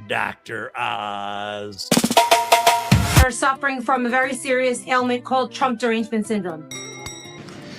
Dr. Oz. Are suffering from a very serious ailment called Trump Derangement Syndrome.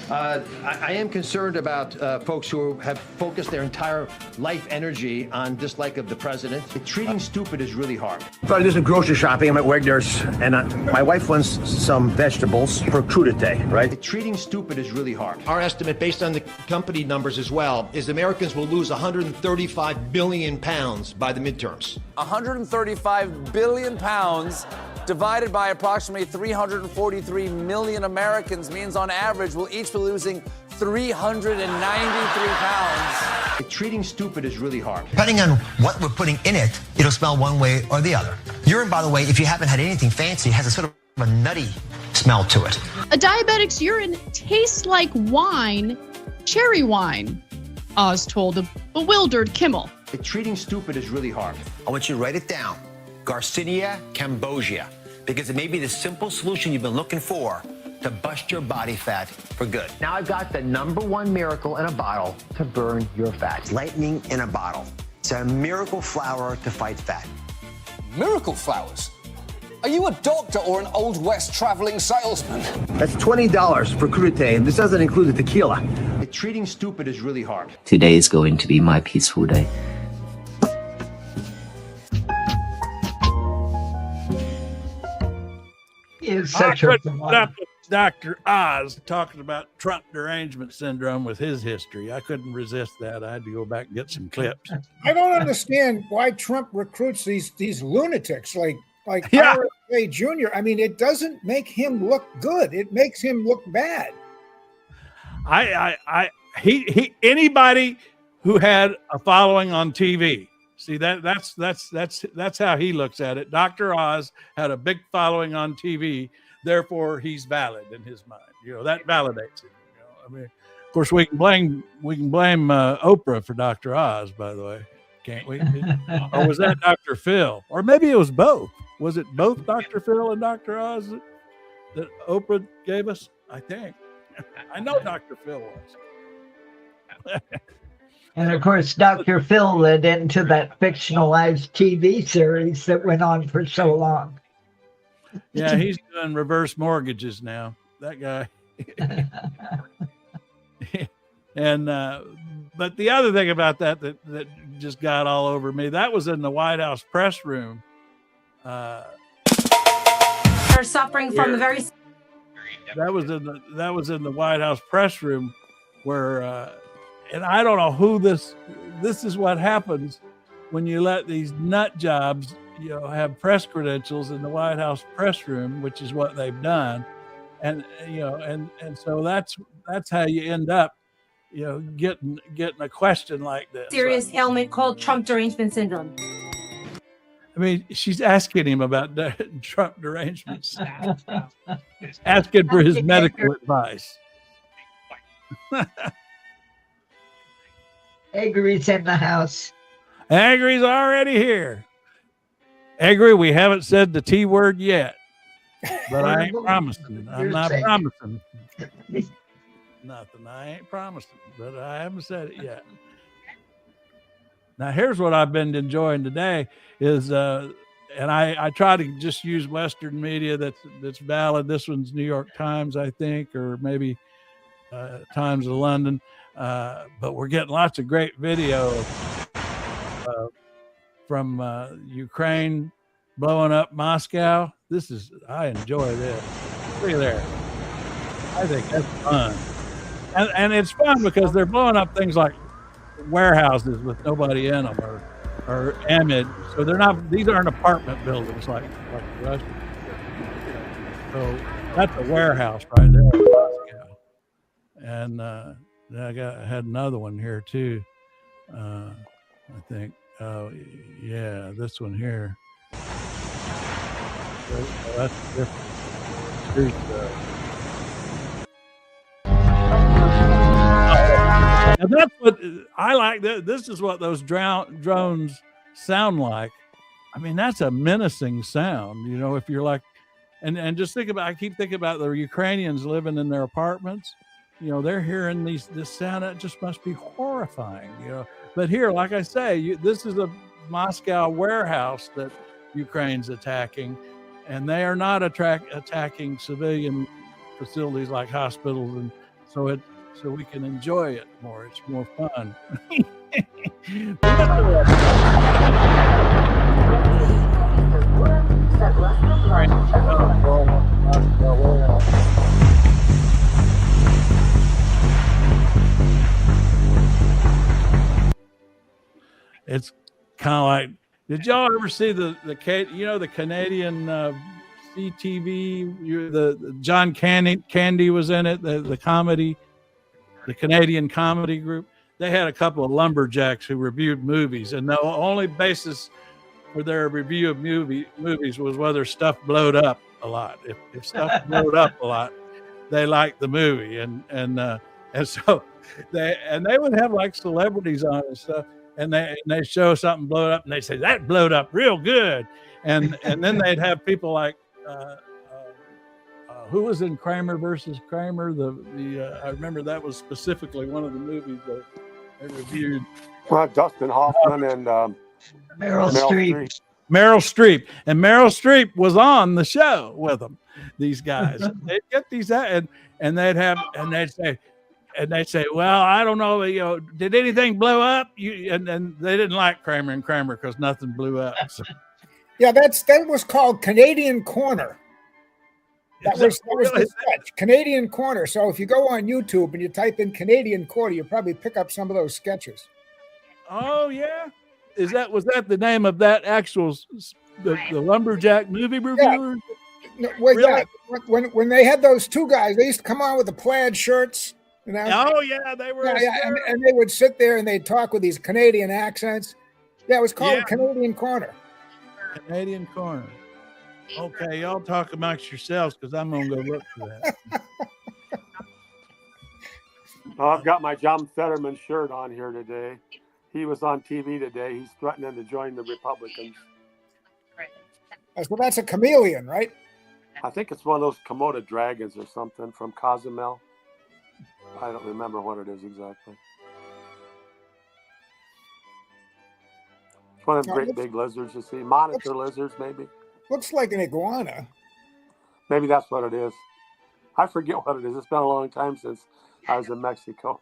I am concerned about folks who have focused their entire life energy on dislike of the president. Treating stupid is really hard. I thought I did some grocery shopping. I'm at Wegmans, and my wife wants some vegetables for crudite, right? Treating stupid is really hard. Our estimate, based on the company numbers as well, is Americans will lose 135 billion pounds by the midterms. 135 billion pounds divided by approximately 343 million Americans means on average we'll each be losing 393 pounds. Treating stupid is really hard. Depending on what we're putting in it, it'll smell one way or the other. Urine, by the way, if you haven't had anything fancy, has a sort of a nutty smell to it. A diabetic's urine tastes like wine, cherry wine, Oz told a bewildered Kimmel. Treating stupid is really hard. I want you to write it down. Garcinia Cambogia, because it may be the simple solution you've been looking for to bust your body fat for good. Now I've got the #1 miracle in a bottle to burn your fat. Lightning in a bottle. It's a miracle flour to fight fat. Miracle flowers? Are you a doctor or an Old West traveling salesman? That's $20 for crudite, and this doesn't include the tequila. Treating stupid is really hard. Today is going to be my peaceful day. Is such a Dr. Oz talking about Trump Derangement Syndrome with his history. I couldn't resist that. I had to go back and get some clips. I don't understand why Trump recruits these lunatics like RFK Jr. I mean, it doesn't make him look good. It makes him look bad. He anybody who had a following on TV. See, that's how he looks at it. Dr. Oz had a big following on TV, therefore he's valid in his mind. You know, that validates him. You know, I mean, of course, we can blame Oprah for Dr. Oz, by the way, can't we? Or was that Dr. Phil? Or maybe it was both. Was it both Dr. Phil and Dr. Oz that Oprah gave us? I think. I know Dr. Phil was. And of course, Dr. Phil led into that fictionalized TV series that went on for so long. Yeah, he's doing reverse mortgages now. That guy. And but the other thing about that just got all over me, that was in the White House press room. Are suffering from a very. That was in the White House press room where. And I don't know who this is what happens when you let these nut jobs, you know, have press credentials in the White House press room, which is what they've done. And, you know, and so that's how you end up, you know, getting a question like this. Serious ailment called Trump Derangement Syndrome. I mean, she's asking him about Trump derangements, asking for his medical advice. Angry's in the house. Angry's already here. Angry, we haven't said the T word yet, but I ain't promising. I'm not promising nothing. I ain't promising, but I haven't said it yet. Now, here's what I've been enjoying today is, and I try to just use Western media that's valid. This one's New York Times, I think, or maybe Times of London. But we're getting lots of great video from Ukraine blowing up Moscow. I enjoy this. Look at there. I think that's fun. And it's fun because they're blowing up things like warehouses with nobody in them or amid. So these aren't apartment buildings like Russia. So that's a warehouse right there in Moscow. And I had another one here too. I think. Oh yeah, this one here. That's different. And that's what I like. This is what those drones sound like. I mean, that's a menacing sound. You know, if you're like, and just think about. I keep thinking about the Ukrainians living in their apartments. You know, they're hearing this sound. It just must be horrifying. You know, but here, like I say, this is Moscow warehouse that Ukraine's attacking, and they are not attacking civilian facilities like hospitals, and so we can enjoy it more. It's more fun. It's kind of like, did y'all ever see the Canadian CTV? The John Candy was in it. The comedy, the Canadian comedy group. They had a couple of lumberjacks who reviewed movies, and the only basis for their review of movies was whether stuff blowed up a lot. If stuff blowed up a lot, they liked the movie, and so they would have like celebrities on and stuff, and they show something blowed up, and they say that blowed up real good, and then they'd have people like who was in Kramer versus Kramer? I remember that was specifically one of the movies that they reviewed. Dustin Hoffman and Meryl Streep. Meryl Streep, and Meryl Streep was on the show with them. These guys, they'd get these and they'd say, well, I don't know, did anything blow up? And they didn't like Kramer and Kramer because nothing blew up. So. Yeah, that was called Canadian Corner. That was the sketch, Canadian Corner. So if you go on YouTube and you type in Canadian Corner, you'll probably pick up some of those sketches. Oh yeah, was that the name of that actual the lumberjack movie reviewer? Yeah. Really? Yeah. When they had those two guys, they used to come on with the plaid shirts. Oh yeah, they were. Yeah, and they would sit there and they'd talk with these Canadian accents. Yeah, it was called Canadian Corner. Canadian Corner. Okay, y'all talk amongst yourselves because I'm gonna go look for that. I've got my John Fetterman shirt on here today. He was on TV today. He's threatening to join the Republicans. So that's a chameleon, right? I think it's one of those Komodo dragons or something from Cozumel. I don't remember what it is exactly. It's one of them great big lizards you see. Monitor lizards, maybe. Looks like an iguana. Maybe that's what it is. I forget what it is. It's been a long time since I was in Mexico.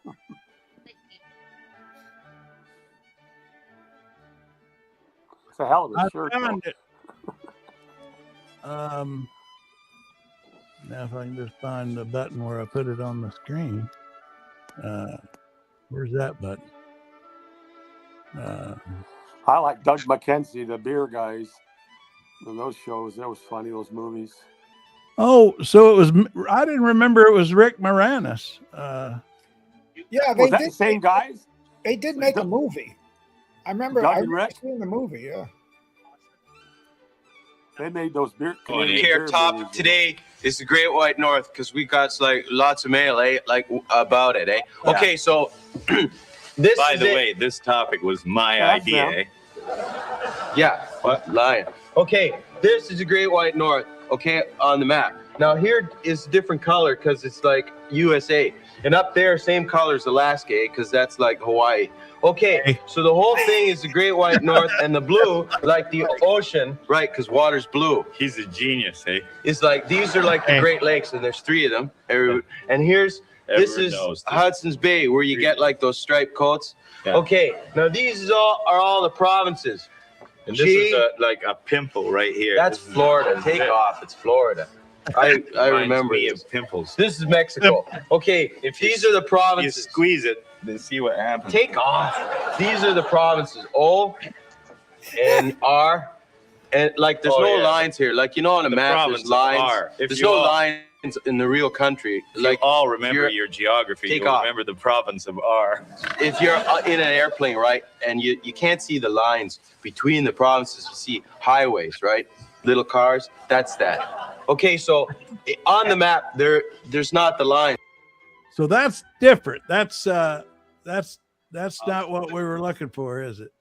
It's a hell of a shirt. Now if I can just find the button where I put it on the screen. Where's that button? I like Doug McKenzie, the beer guys. And those shows, that was funny, those movies. Oh, so it was, I didn't remember it was Rick Moranis. Yeah, was that the same guys? They did make a movie. I remember seeing the movie, yeah. They made those beer. Care topic today is the Great White North because we got like lots of mail, about it, Yeah. Okay, so this. By the way, this topic was my idea. Yeah, what? Lying. Okay, this is the Great White North. Okay, on the map. Now here is a different color because it's like USA, and up there same color as Alaska because that's like Hawaii. Okay, so the whole thing is the Great White North, and the blue, like the ocean, right? Because water's blue. He's a genius, eh? It's like these are like the Great Lakes, and there's three of them. And this is Hudson's Bay, where you get like those striped coats. Yeah. Okay, now these are all the provinces. And this is like a pimple right here. That's Florida. Take off. It's Florida. I remember of pimples. This is Mexico. Okay, if these are the provinces. You squeeze it, then see what happens. Take off. These are the provinces. O and R. And like there's no lines here. Like on a map, there's lines. There's no lines in the real country. Like all remember your geography. Take You'll off. Remember the province of R. If you're in an airplane, right, and you can't see the lines between the provinces, you see highways, right? Little cars. That's that. Okay, so on the map, there's not the line. So that's different. That's not what we were looking for, is it?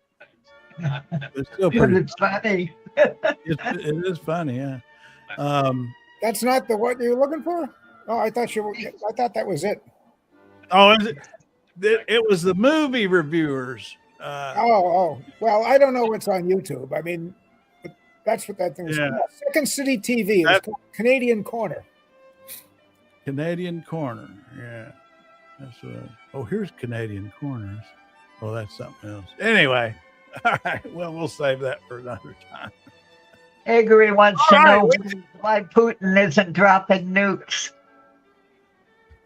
It's still pretty. It's funny. It is funny, yeah. That's not the what you're looking for? Oh, I thought that was it. Oh, is it? It was the movie reviewers Well, I don't know what's on YouTube. I mean, that's what that thing is. Yeah. Called. Second City TV. It's called Canadian Corner. Canadian Corner. Yeah. That's here's Canadian Corners. Oh, that's something else. Anyway, all right. Well, we'll save that for another time. Gregory wants to know why Putin isn't dropping nukes.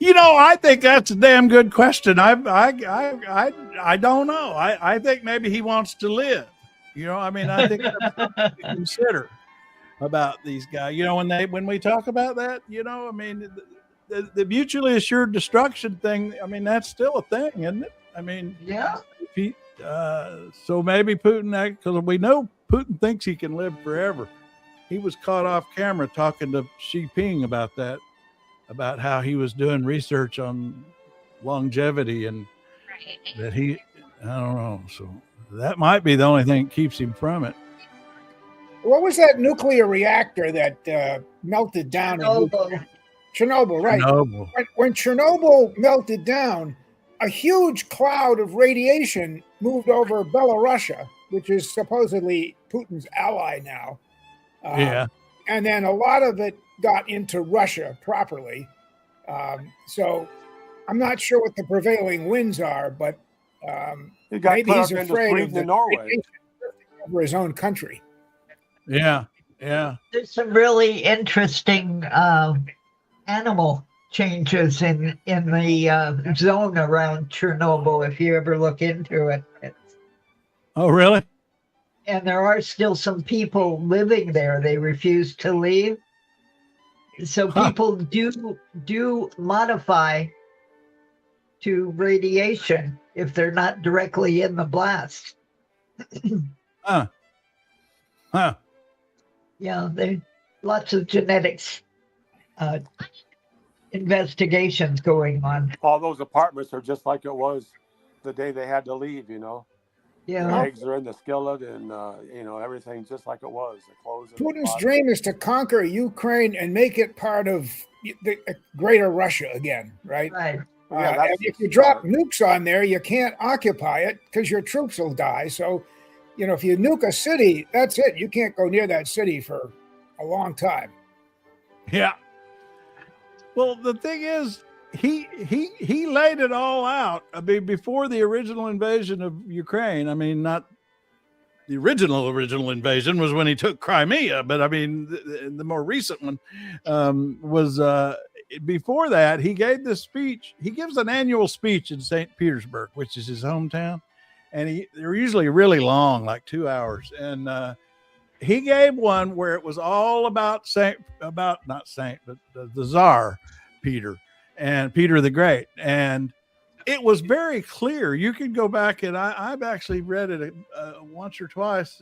You know, I think that's a damn good question. I don't know. I think maybe he wants to live. You know, I mean, I think that's something to consider about these guys. You know, when we talk about that, you know, I mean, the mutually assured destruction thing. I mean, that's still a thing, isn't it? I mean, yeah. So maybe Putin, because we know Putin thinks he can live forever. He was caught off camera talking to Xi Jinping about that. About how he was doing research on longevity and that I don't know. So that might be the only thing that keeps him from it. What was that nuclear reactor that melted down? Chernobyl, right. Chernobyl. When Chernobyl melted down, a huge cloud of radiation moved over Belarusia, which is supposedly Putin's ally now. Yeah. And then a lot of it got into Russia properly. So I'm not sure what the prevailing winds are, but maybe he's afraid of the Norway over his own country. Yeah, yeah. There's some really interesting animal changes in the zone around Chernobyl, if you ever look into it. Oh, really? And there are still some people living there. They refuse to leave. So people do modify to radiation if they're not directly in the blast. Huh. Yeah, there's lots of genetics investigations going on. All those apartments are just like it was the day they had to leave, you know. Yeah. The eggs are in the skillet and, you know, everything just like it was. The clothes. Putin's dream is to conquer Ukraine and make it part of the greater Russia again, right? Right. And if you drop nukes on there, you can't occupy it because your troops will die. So, you know, if you nuke a city, that's it. You can't go near that city for a long time. Yeah. Well, the thing is, he laid it all out. I mean, before the original invasion of Ukraine. I mean, not the original invasion was when he took Crimea, but I mean, the more recent one was before that. He gave this speech. He gives an annual speech in St. Petersburg, which is his hometown, and they're usually really long, like 2 hours. And he gave one where it was all about the Tsar Peter. And Peter the Great. And it was very clear. You could go back and I've actually read it once or twice,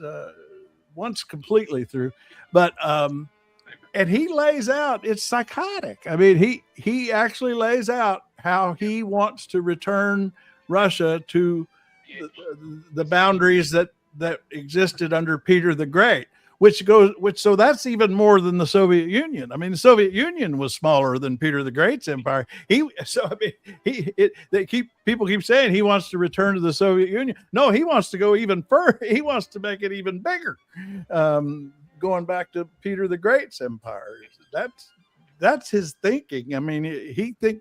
once completely through. But and he lays out, it's psychotic. I mean, he actually lays out how he wants to return Russia to the boundaries that existed under Peter the Great. So that's even more than the Soviet Union. I mean, the Soviet Union was smaller than Peter the Great's empire. People keep saying he wants to return to the Soviet Union. No, he wants to go even further. He wants to make it even bigger, going back to Peter the Great's empire. That's his thinking. I mean,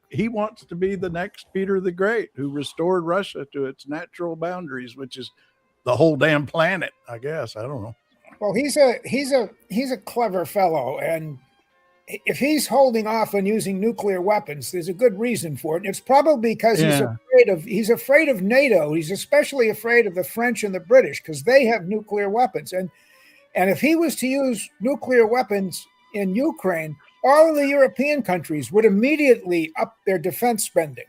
he wants to be the next Peter the Great who restored Russia to its natural boundaries, which is the whole damn planet, I guess. I don't know. Well, he's a clever fellow, and if he's holding off on using nuclear weapons, there's a good reason for it. And it's probably because he's afraid of NATO. He's especially afraid of the French and the British because they have nuclear weapons. And if he was to use nuclear weapons in Ukraine, all of the European countries would immediately up their defense spending.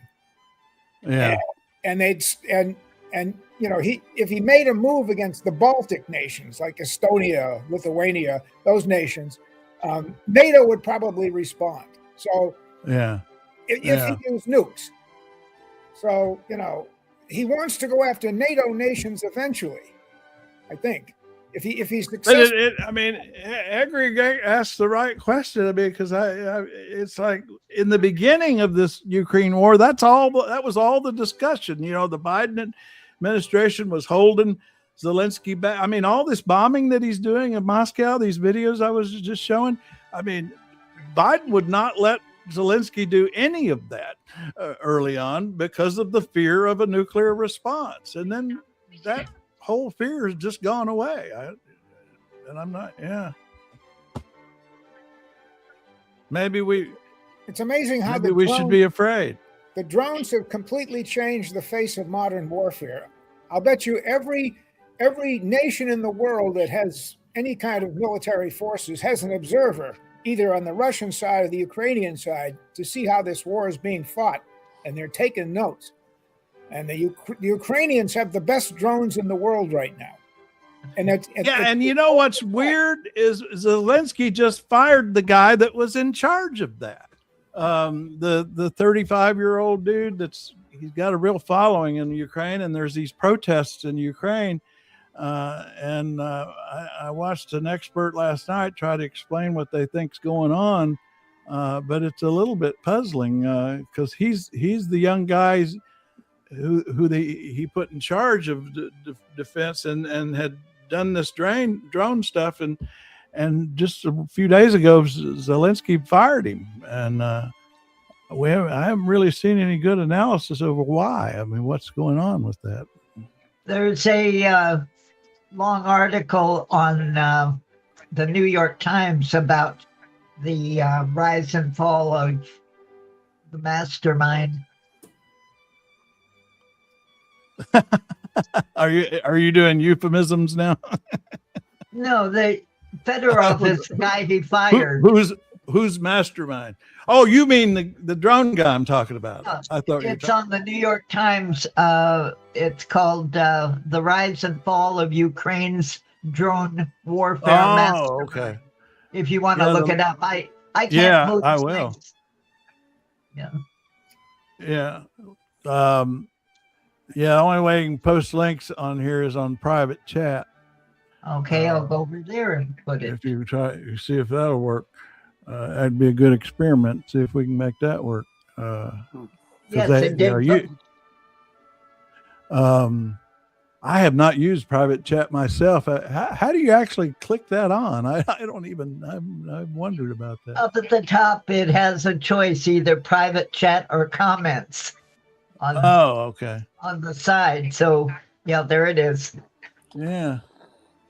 Yeah, and you know, if he made a move against the Baltic nations like Estonia, Lithuania, those nations, NATO would probably respond. So if he used nukes, so you know, he wants to go after NATO nations eventually. I think if he's successful. I mean, Gregory asked the right question. I mean, because it's like in the beginning of this Ukraine war, that was all the discussion. You know, the Biden administration was holding Zelensky back. I mean, all this bombing that he's doing in Moscow, these videos I was just showing. I mean, Biden would not let Zelensky do any of that early on because of the fear of a nuclear response. And then that whole fear has just gone away. Maybe it's amazing how we should be afraid. The drones have completely changed the face of modern warfare. I'll bet you every nation in the world that has any kind of military forces has an observer, either on the Russian side or the Ukrainian side, to see how this war is being fought, and they're taking notes. And the Ukrainians have the best drones in the world right now. And you know what's weird is Zelensky just fired the guy that was in charge of that. The 35-year-old dude he's got a real following in Ukraine, and there's these protests in Ukraine. I watched an expert last night try to explain what they think's going on, but it's a little bit puzzling because he's the young guys who he put in charge of defense and had done this drone stuff, and just a few days ago Zelensky fired him, and I haven't really seen any good analysis over why. I mean, what's going on with that? There's a long article on the New York Times about the rise and fall of the Mastermind. Are you doing euphemisms now? No, Fedorov is the guy he fired. Who's Mastermind? Oh, you mean the drone guy I'm talking about? No, I thought it's on the New York Times. It's called "The Rise and Fall of Ukraine's Drone Warfare." Oh, okay. If you want to look it up, I can't. Yeah, I will. Links. Yeah. Yeah. The only way you can post links on here is on private chat. Okay, I'll go over there and put it. If you see if that'll work, that'd be a good experiment. See if we can make that work. Yes, it did. I have not used private chat myself. How do you actually click that on? I've wondered about that. Up at the top, it has a choice, either private chat or comments. Okay. On the side. So, yeah, there it is. Yeah.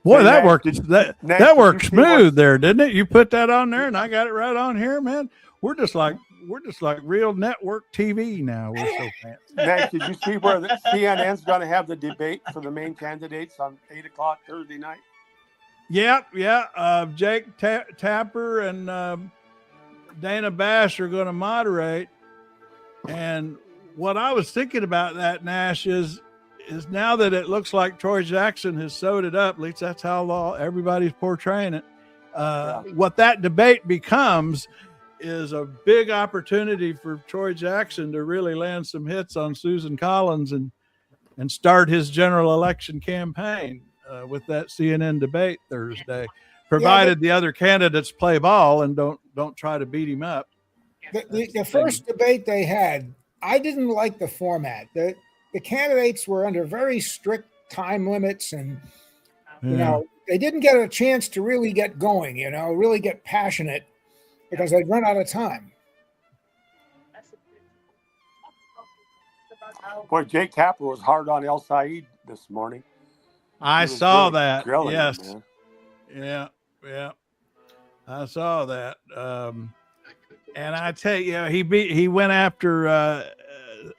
Boy, that worked. That worked smooth there, didn't it? You put that on there, and I got it right on here, man. We're just like real network TV now. We're so fancy. Nate, did you see where the CNN's going to have the debate for the main candidates on 8:00 Thursday night? Yeah. Jake Tapper and Dana Bash are going to moderate. And what I was thinking about that, Nash, is now that it looks like Troy Jackson has sewed it up, at least that's how everybody's portraying it. What that debate becomes is a big opportunity for Troy Jackson to really land some hits on Susan Collins and start his general election campaign with that CNN debate Thursday, provided the other candidates play ball and don't try to beat him up. The first debate they had, I didn't like the format. The candidates were under very strict time limits, and they didn't get a chance to really get going, really get passionate, because they'd run out of time. Boy, Jake Tapper was hard on El Said this morning. I saw that. Yes. Him, yeah. I saw that. And I tell you, he went after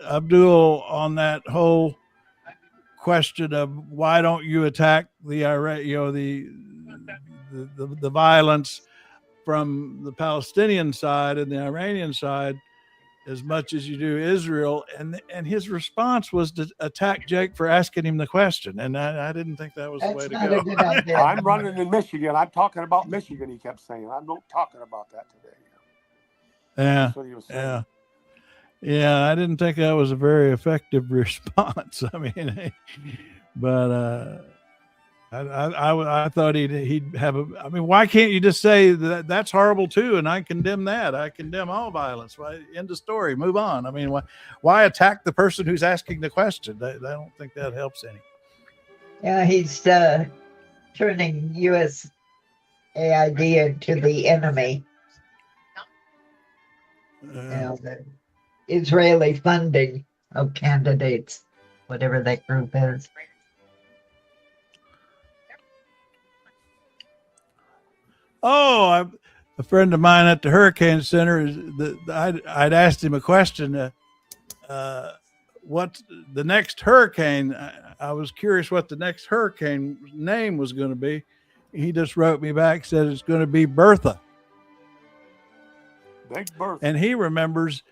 Abdul on that whole question of why don't you attack the violence from the Palestinian side and the Iranian side as much as you do Israel, and his response was to attack Jake for asking him the question, and I didn't think that was the way to go. I'm running in Michigan. I'm talking about Michigan. He kept saying, "I'm not talking about that today." Yeah, that's what he was saying. Yeah. I didn't think that was a very effective response. I mean, but I thought he'd have a. I mean, why can't you just say that that's horrible too? And I condemn that. I condemn all violence. Why, end of story. Move on. I mean, why attack the person who's asking the question? I don't think that helps any. Yeah, he's turning USAID into the enemy. The Israeli funding of candidates, whatever that group is. Oh, a friend of mine at the Hurricane Center, I'd asked him a question. What the next hurricane? I was curious what the next hurricane name was going to be. He just wrote me back, said it's going to be Bertha. Big Bertha. And he remembers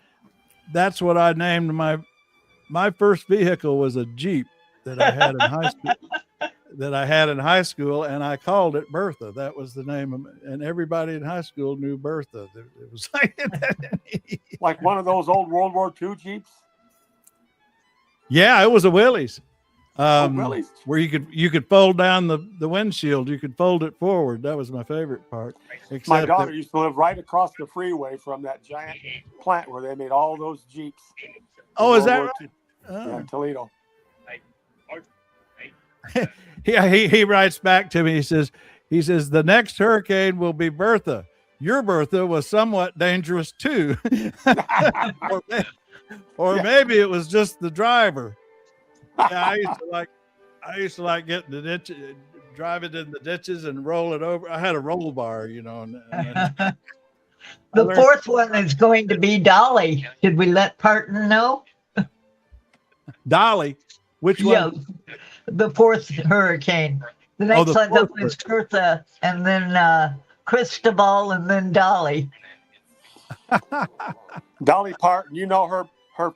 that's what I named my first vehicle was a Jeep that I had in high school. And I called it Bertha. That was the name of it. And everybody in high school knew Bertha. It was like one of those old World War II Jeeps. Yeah, it was a Willys. Willys. Where you could fold down the windshield. You could fold it forward. That was my favorite part. Except my daughter used to live right across the freeway from that giant plant where they made all those Jeeps. Oh, is that right? Yeah, Toledo. Yeah, he writes back to me. He says the next hurricane will be Bertha. Your Bertha was somewhat dangerous too, or maybe it was just the driver. Yeah, I used to like getting the ditch, driving in the ditches and roll it over. I had a roll bar, you know. The fourth one is going to be Dolly. Did we let Parton know? Dolly, which one? Yeah, the fourth hurricane. The next one up is Bertha, and then Cristobal, and then Dolly. Dolly Parton, you know her. For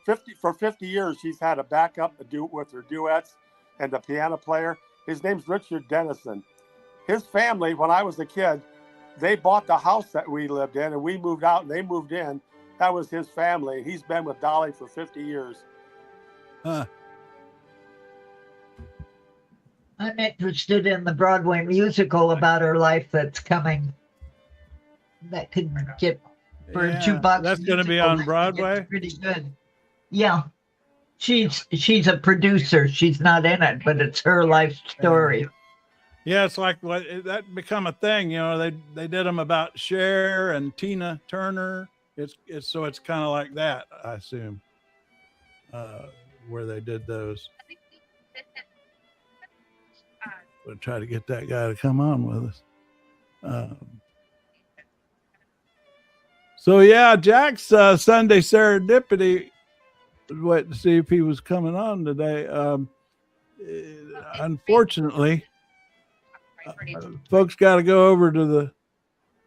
50 years, she's had a backup to do with her duets and the piano player. His name's Richard Dennison. His family, when I was a kid, they bought the house that we lived in, and we moved out, and they moved in. That was his family. He's been with Dolly for 50 years. Huh. I'm interested in the Broadway musical about her life that's coming. That could get for $2. That's going to be on Broadway. Pretty good. Yeah, she's a producer. She's not in it, but it's her life story. Yeah, it's like that become a thing. You know, they did them about Cher and Tina Turner. It's kind of like that, I assume, where they did those. We'll try to get that guy to come on with us. So yeah, Jack's Sunday Serendipity. Wait to see if he was coming on today. Unfortunately, folks got to go over to the.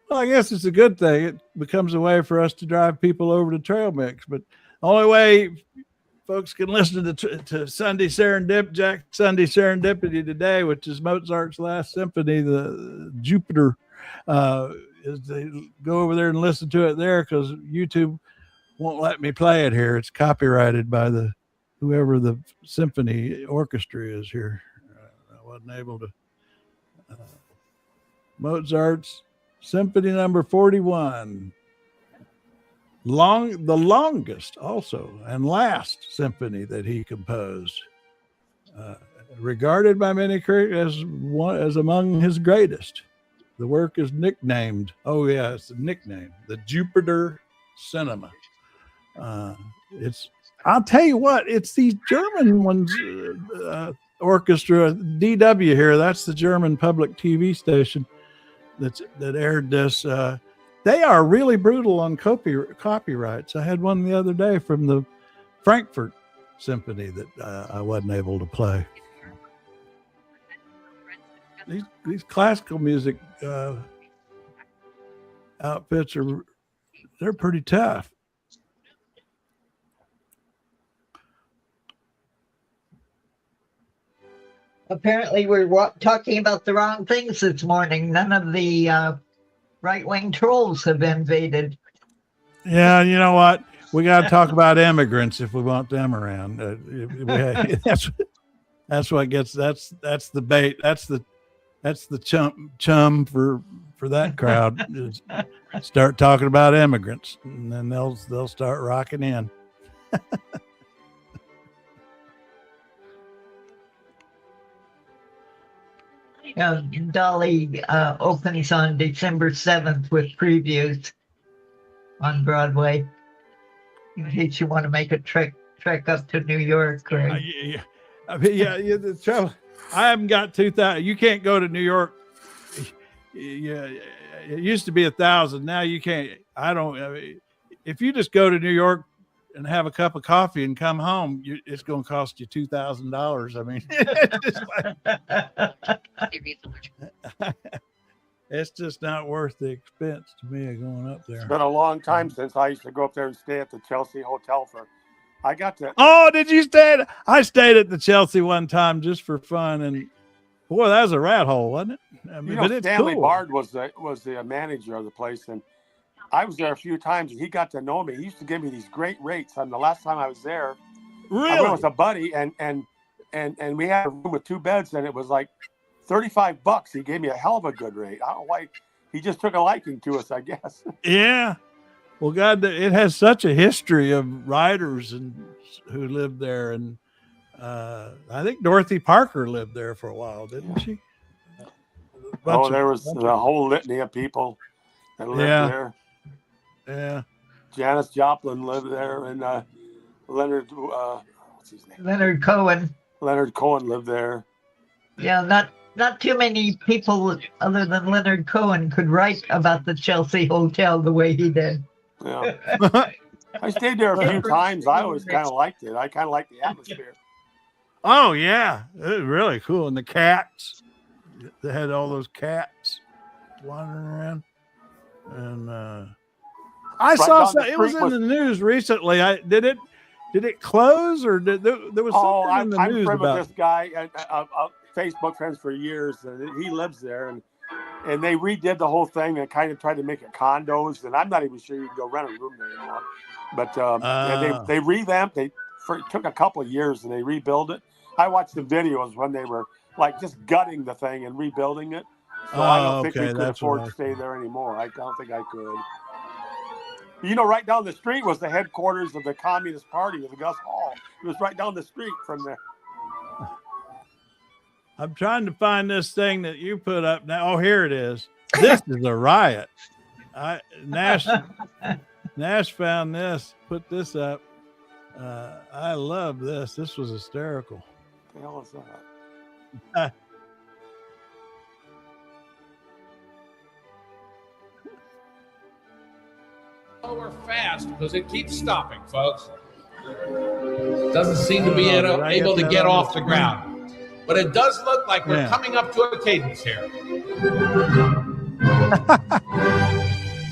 Well, I guess it's a good thing. It becomes a way for us to drive people over to Trail Mix. But the only way folks can listen to Sunday Jack Sunday Serendipity today, which is Mozart's Last Symphony, the Jupiter, is they go over there and listen to it there because YouTube won't let me play it here. It's copyrighted by whoever the symphony orchestra is here. I wasn't able to. Mozart's Symphony Number 41, the longest also and last symphony that he composed, regarded by many critics as among his greatest. The work is nicknamed. Oh yeah, it's a nickname. The Jupiter Cinema. I'll tell you what, it's these German ones, orchestra, DW here. That's the German public TV station that aired this. They are really brutal on copyrights. I had one the other day from the Frankfurt Symphony that I wasn't able to play. These classical music outfits they're pretty tough. Apparently, we're talking about the wrong things this morning. None of the right-wing trolls have invaded. Yeah, you know what? We got to talk about immigrants if we want them around. That's what gets. That's the bait. That's the That's the chum for that crowd. Is start talking about immigrants, and then they'll start rocking in. Dolly opens on December 7th with previews on Broadway. In case you want to make a trek up to New York. Or... The trouble. I haven't got 2,000. You can't go to New York. Yeah, it used to be 1,000. Now you can't. If you just go to New York and have a cup of coffee and come home, it's going to cost you $2,000. I mean, it's just not worth the expense to me of going up there. It's been a long time since I used to go up there and stay at the Chelsea Hotel I got to. Oh, did you stay? I stayed at the Chelsea one time just for fun, and boy, that was a rat hole, wasn't it? I mean, but it's Stanley cool. Bard was the manager of the place, and I was there a few times, and he got to know me. He used to give me these great rates. And the last time I was there, really, I went with a buddy, and we had a room with 2 beds, and it was like $35. He gave me a hell of a good rate. I don't know why. He just took a liking to us, I guess. Yeah. Well, God, it has such a history of writers who lived there, and I think Dorothy Parker lived there for a while, didn't she? There was a whole litany of people that lived there. Yeah. Janis Joplin lived there, and Leonard, what's his name? Leonard Cohen. Leonard Cohen lived there. Yeah, not too many people other than Leonard Cohen could write about the Chelsea Hotel the way he did. Yeah. I stayed there a few times. I always kind of liked it. I kind of liked the atmosphere. Oh, yeah. It was really cool. And the cats. They had all those cats wandering around. And I saw it was in the news recently. Did it close, or there was something in the news I'm friends about with this guy, Facebook friends for years, and he lives there, and they redid the whole thing and kind of tried to make it condos, and I'm not even sure you can go rent a room there anymore. But and they revamped. It took a couple of years, and they rebuilt it. I watched the videos when they were like just gutting the thing and rebuilding it. So I don't think we could afford to stay there anymore. I don't think I could. Right down the street was the headquarters of the Communist Party, of the Gus Hall. It was right down the street from there. I'm trying to find this thing that you put up now. Oh, here it is. This is a riot. Nash found this, put this up. I love this. This was hysterical. What the hell is that? Lower fast because it keeps stopping, folks. Doesn't seem to be able to get off the ground. But it does look like we're coming up to a cadence here.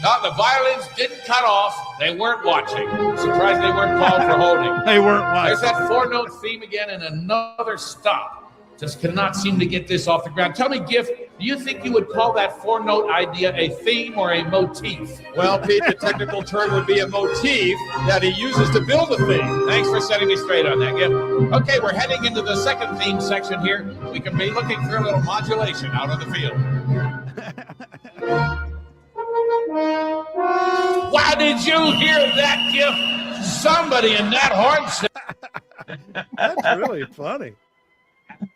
No, the violins didn't cut off. They weren't watching. I'm surprised they weren't called for holding. They weren't watching. There's that 4-note theme again and another stop. Just cannot seem to get this off the ground. Tell me, Giff, do you think you would call that 4-note idea a theme or a motif? Well, Pete, the technical term would be a motif that he uses to build a theme. Thanks for setting me straight on that, Giff. Okay, we're heading into the second theme section here. We can be looking for a little modulation out on the field. Why did you hear that, Giff? Somebody in that horn set. That's really funny.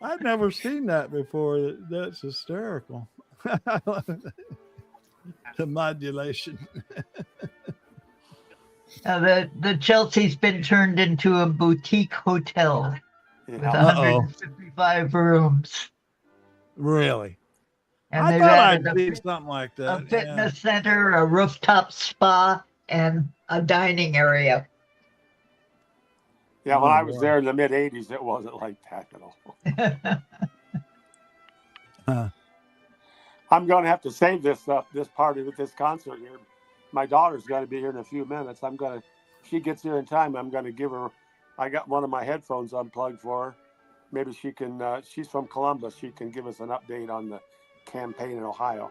I've never seen that before. That's hysterical. The modulation. The Chelsea's been turned into a boutique hotel with 155 rooms. Really? And I thought I'd see something like that. A fitness center, a rooftop spa, and a dining area. Yeah, when I was there in the mid-'80s, it wasn't like that at all. I'm going to have to save this part of this concert here. My daughter's got to be here in a few minutes. If she gets here in time, I'm going to give her. I got one of my headphones unplugged for her. Maybe she can. She's from Columbus. She can give us an update on the campaign in Ohio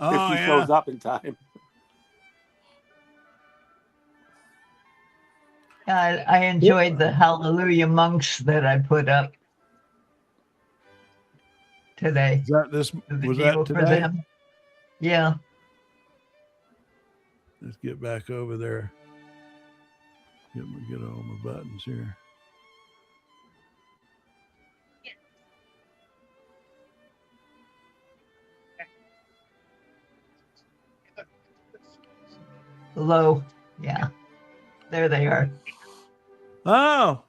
if she shows up in time. I enjoyed the Hallelujah monks that I put up. today. Is that this? The Was deal that for today? them. Yeah. Let's get back over there. Get all my buttons here. Hello. Yeah. There they are. Oh.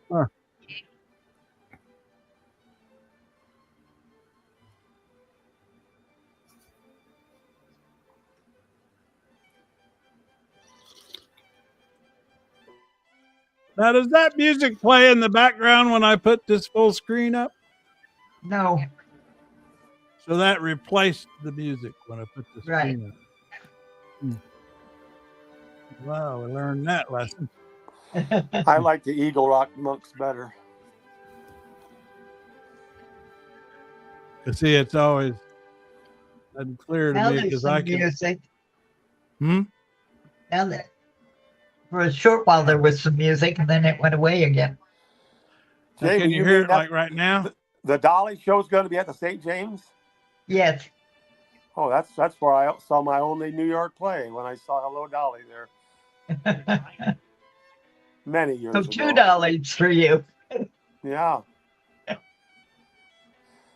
Huh. Now, does that music play in the background when I put this full screen up? No. So that replaced the music when I put the screen up. Wow, I learned that lesson. I like the Eagle Rock Monks better. See, it's always unclear to Now me there's because some I can. music. Hmm? Now that for a short while there was some music and then it went away again. Jamie, Can you you hear mean it that- like right now? The Dolly show's going to be at the St. James? Yes. Oh, that's where I saw my only New York play, when I saw Hello Dolly there. Many years So ago. $2 for you. Yeah.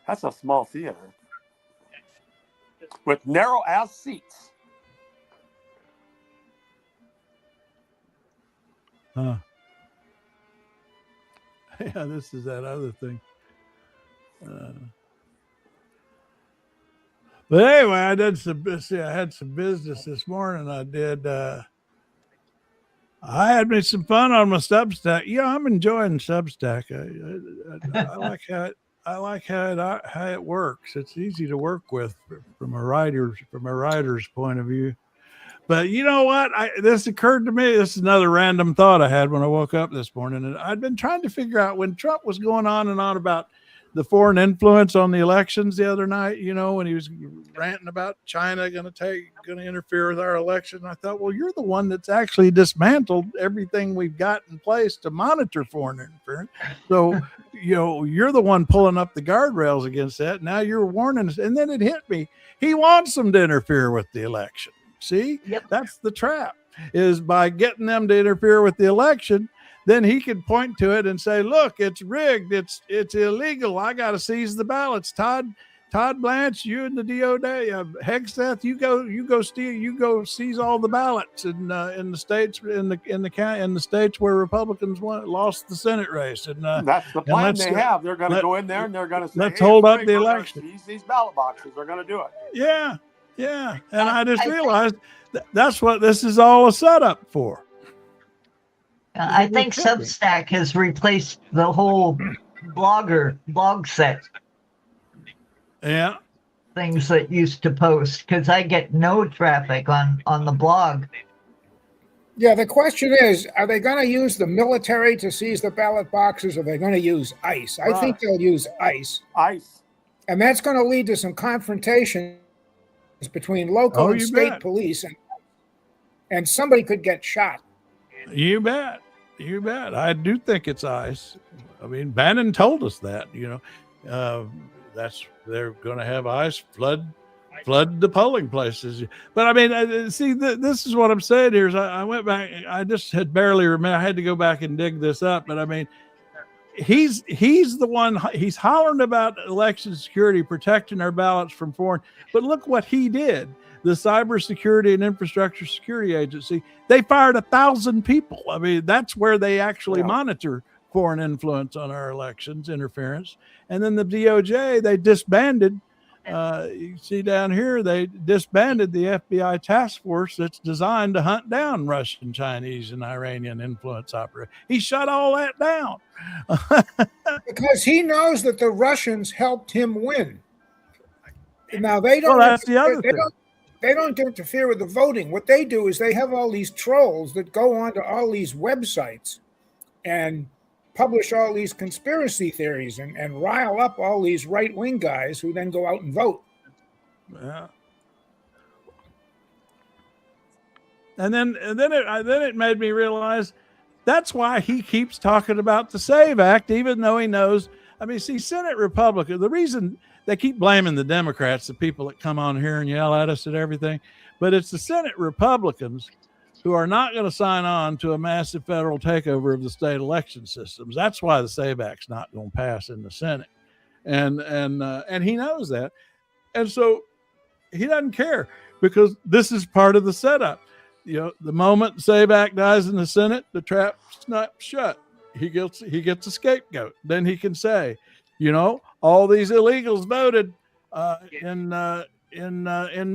That's a small theater. With narrow ass seats. Huh. Yeah, this is that other thing. But anyway, I had some business this morning. I had me some fun on my Substack. Yeah, I'm enjoying Substack. I like how it works. It's easy to work with from a writer's point of view. But you know what? This occurred to me. This is another random thought I had when I woke up this morning, and I'd been trying to figure out when Trump was going on and on about the foreign influence on the elections the other night. You know, when he was ranting about China going to interfere with our election. I thought, well, you're the one that's actually dismantled everything we've got in place to monitor foreign interference. So, you know, you're the one pulling up the guardrails against that. Now you're warning us, and then it hit me. He wants them to interfere with the election. See, That's the trap, is by getting them to interfere with the election. Then he could point to it and say, look, it's rigged. It's illegal. I got to seize the ballots. Todd Blanche, you and the DOD, Hegseth, you go seize all the ballots in the states, in the states where Republicans lost the Senate race. And that's the plan they have. They're going to go in there and they're going to say, let's hold up the election. Seize these ballot boxes. They're going to do it. Yeah. Yeah. And I just realized that's what this is all a setup for. I think Substack has replaced the whole blog set. Yeah. Things that used to post, because I get no traffic on the blog. Yeah, the question is, are they going to use the military to seize the ballot boxes, or are they going to use ICE? I think they'll use ICE. ICE. And that's going to lead to some confrontation between local and state police, and somebody could get shot. You bet. I do think it's ICE. I mean, Bannon told us that, they're going to have ICE flood the polling places. But I mean, see, this is what I'm saying here is I went back. I just had barely remember. I had to go back and dig this up. But I mean, he's the one. He's hollering about election security, protecting our ballots from foreign. But look what he did. The Cybersecurity and Infrastructure Security Agency, they fired 1,000 people. I mean, that's where they actually monitor foreign influence on our elections, interference. And then the DOJ, they disbanded. You see down here, they disbanded the FBI task force that's designed to hunt down Russian, Chinese, and Iranian influence operators. He shut all that down. Because he knows that the Russians helped him win. Now, they don't. Well, that's the other thing. They don't interfere with the voting. What they do is they have all these trolls that go onto all these websites and publish all these conspiracy theories and rile up all these right-wing guys who then go out and vote. Yeah. And then it made me realize that's why he keeps talking about the SAVE Act, even though he knows. I mean, see, Senate Republican, the reason they keep blaming the Democrats, the people that come on here and yell at us and everything, but it's the Senate Republicans who are not going to sign on to a massive federal takeover of the state election systems. That's why the SAVE Act's not going to pass in the Senate, and he knows that, and so he doesn't care because this is part of the setup. You know, the moment the SAVE Act dies in the Senate, the trap snaps shut. He gets a scapegoat. Then he can say, you know, all these illegals voted in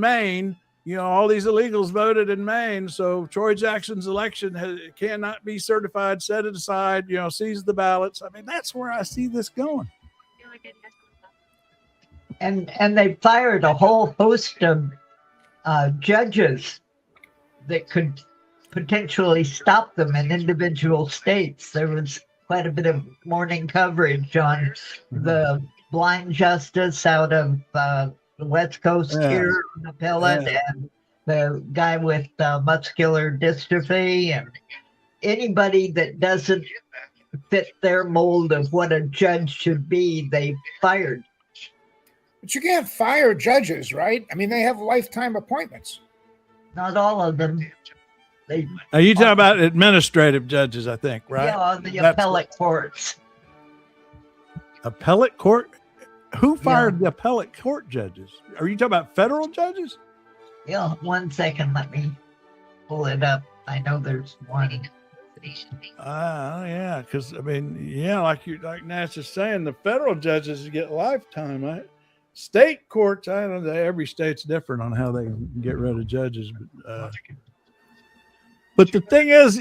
Maine. You know, all these illegals voted in Maine, so Troy Jackson's election cannot be certified. Set it aside. You know, seize the ballots. I mean, that's where I see this going. And they fired a whole host of judges that could potentially stop them in individual states. There was quite a bit of morning coverage on the blind justice out of the West Coast here on the Ballot, and the guy with muscular dystrophy, and anybody that doesn't fit their mold of what a judge should be, they fired. But you can't fire judges, right? I mean, they have lifetime appointments. Not all of them. Are you talking about administrative judges, I think, right? Yeah, on the appellate courts. Appellate court? Who fired the appellate court judges? Are you talking about federal judges? Yeah, 1 second. Let me pull it up. I know there's one. Yeah, because I mean, like Nash is saying, the federal judges get lifetime. Right? State courts, I don't know. Every state's different on how they can get rid of judges. But the thing is,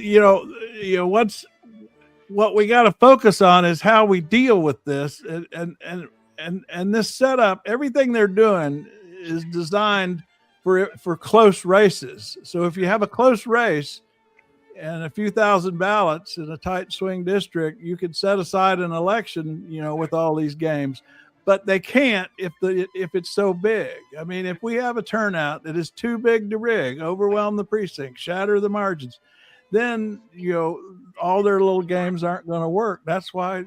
what we got to focus on is how we deal with this, and this setup. Everything they're doing is designed for close races. So if you have a close race and a few thousand ballots in a tight swing district, you could set aside an election, with all these games. But they can't if it's so big. I mean, if we have a turnout that is too big to rig, overwhelm the precinct, shatter the margins, then all their little games aren't going to work. That's why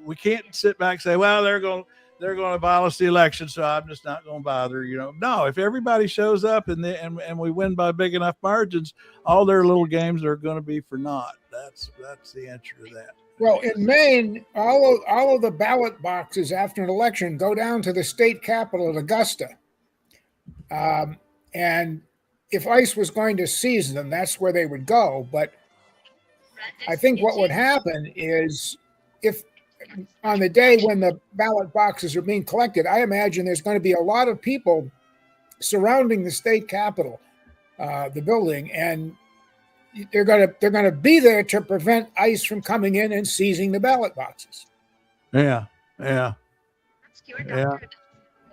we can't sit back and say, well, they're going to abolish the election, so I'm just not going to bother. No, if everybody shows up and we win by big enough margins, all their little games are going to be for naught. That's the answer to that. Well, in Maine, all of the ballot boxes after an election go down to the state capital at Augusta. And if ICE was going to seize them, that's where they would go. But I think what would happen is if on the day when the ballot boxes are being collected, I imagine there's going to be a lot of people surrounding the state capitol, the building, and they're going to be there to prevent ICE from coming in and seizing the ballot boxes. Yeah. I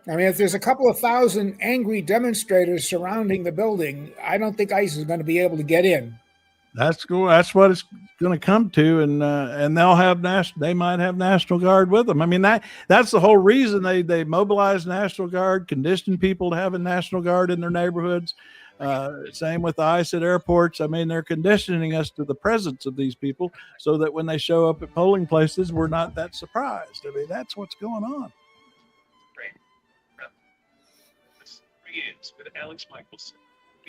mean, if there's a couple of thousand angry demonstrators surrounding the building, I don't think ICE is going to be able to get in. That's cool. That's what it's going to come to, and they'll have they might have National Guard with them. I mean, that's the whole reason they mobilized National Guard, conditioned people to have a National Guard in their neighborhoods. Same with the ICE at airports. I mean, they're conditioning us to the presence of these people so that when they show up at polling places, we're not that surprised. I mean, that's what's going on.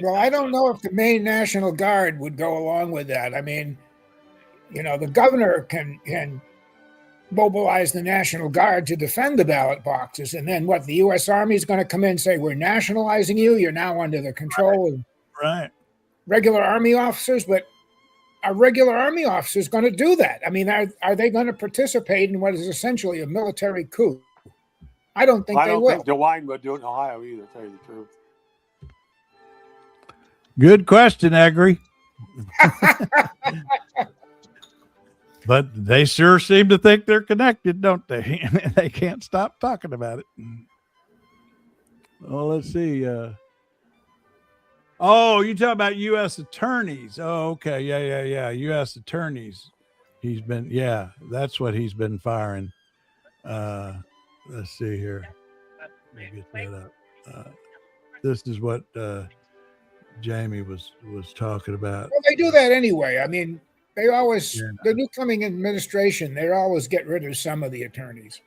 Well, I don't know if the Maine National Guard would go along with that. I mean, the governor can mobilize the National Guard to defend the ballot boxes. And then what, the U.S. Army is going to come in and say, we're nationalizing you. You're now under the control of regular Army officers. But are regular Army officers going to do that? I mean, are they going to participate in what is essentially a military coup? I don't think they will. I don't think DeWine would do it in Ohio either, to tell you the truth. Good question, Agri. But they sure seem to think they're connected, don't they? They can't stop talking about it. Well, let's see. Oh, you talk about U.S. attorneys. Oh, okay. Yeah. U.S. attorneys. He's been, that's what he's been firing. Let's see here. Let me get that up. This is what Jamie was talking about. Well, they do that anyway. I mean, they always, the new coming administration, they always get rid of some of the attorneys.